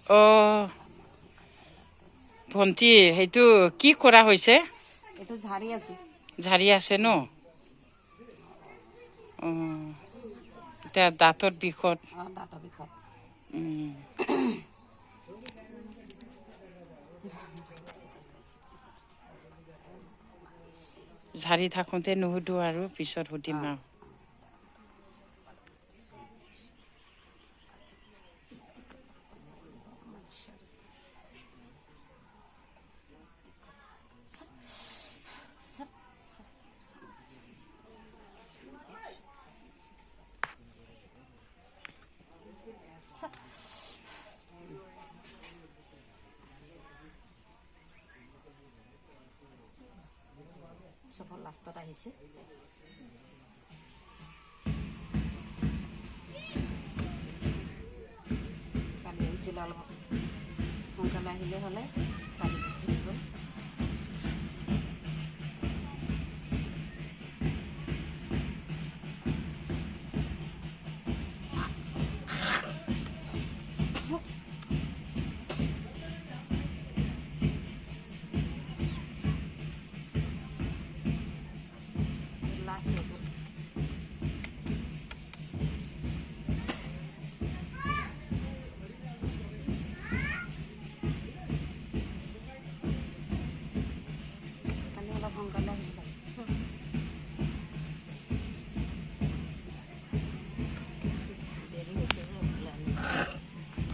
অ' ভণ্টি সেইটো কি কৰা হৈছে? এইটো ঝাৰি আছো। ঝাৰি আছে ন? এতিয়া দাঁতৰ বিষত দাঁতৰ বিষত ঝাৰি থাকোঁতে নুসুধো আৰু পিছত সুধিম আৰু। চবৰ লাষ্টত আহিছে। কালি আহিছিলে অলপ সোনকালে আহিলে হ'লে কালি গ'ল।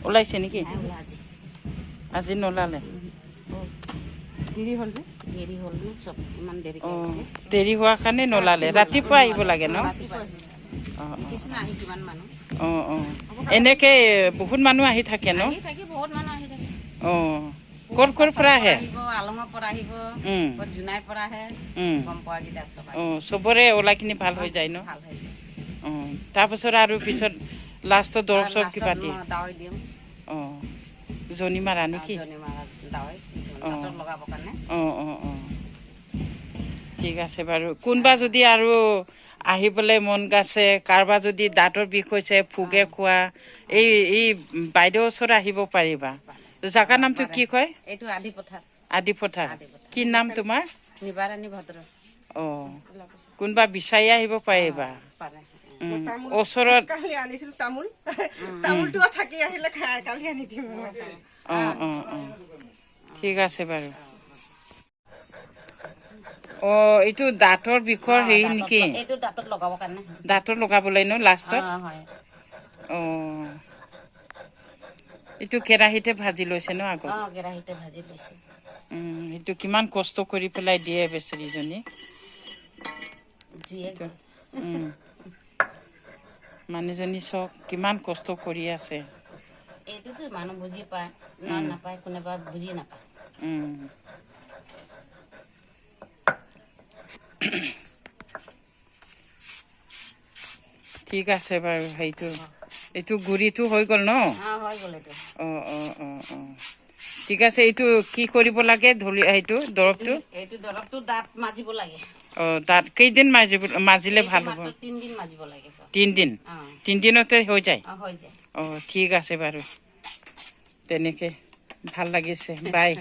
ওলাইছে নেকি? আজি নোলালে? দেৰি হ'ল যে চব ইমান দেৰিকৈ আহিছে। দেৰি হোৱাৰ কাৰণে নোলালে। ৰাতিপুৱা আহিব লাগে ন? এনেকে বহুত মানুহ আহি থাকে ন? বহুত মানুহ আহি থাকে। ক'ৰ ক'ৰ পৰা আহে? আলঙৰ পৰা আহিব, জোনাইৰ পৰা আহে, গম পোৱা কেইটা চবৰে ওলাইখিনি ভাল হৈ যায় ন? তাৰপিছত আৰু পিছত লাষ্টত দৰৱ চৰব কিবা দিয়ে? দাৱাই দিওঁ। জনি মাৰা নেকি? ঠিক আছে বাৰু। কোনোবা যদি আৰু আহিবলৈ মন গাছে, কাৰোবাৰ যদি দাঁতৰ বিষ হৈছে, ফুগে খোৱা, এই বাইদেউৰ ওচৰত আহিব পাৰিবা। জাগাৰ নামটো কি কয়? এইটো আদিপথাৰ। আদিপথাৰ। কি নাম তোমাৰ? নিবাৰাণী ভদ্ৰ। কোনোবা বিচাৰি আহিব পাৰিবা। ওচৰত কালি আনিছিলো তামোলটো থাকি আহিলে কালি আনি দিম। ঠিক আছে বাৰু। এইটো দাঁতৰ বিষৰ হেৰি নেকি? এইটো দাঁতত লগাবৰ কাৰণে। দাঁতত লগাবলৈ ন লাষ্টত? এইটো কেৰাহীতে ভাজি লৈছে ন আগত? কেৰাহীতে ভাজি লৈছে। এইটো কিমান কষ্ট কৰি পেলাই দিয়ে বেচেৰীজনী। মানুহজনী চব কিমান কষ্ট কৰি আছে। এইটোতো মানুহ বুজি পায়, নাপায়, কোনোবা বুজি নাপায়। ঠিক আছে বাৰু। এইটো গুৰিটো হৈ গ'ল ন? হৈ গ'ল এইটো। ঠিক আছে। এইটো কি কৰিব লাগে? এইটো দৰৱটো? এইটো দৰৱটো দাঁত মাজিব লাগে। দাঁত কেইদিন মাজিলে ভাল হ'ব? 3 দিন মাজিব লাগে। 3 দিন? 3 দিনতে হৈ যায়? হৈ যায়। ঠিক আছে বাৰু। তেনেকে ভাল লাগিছে। বাই।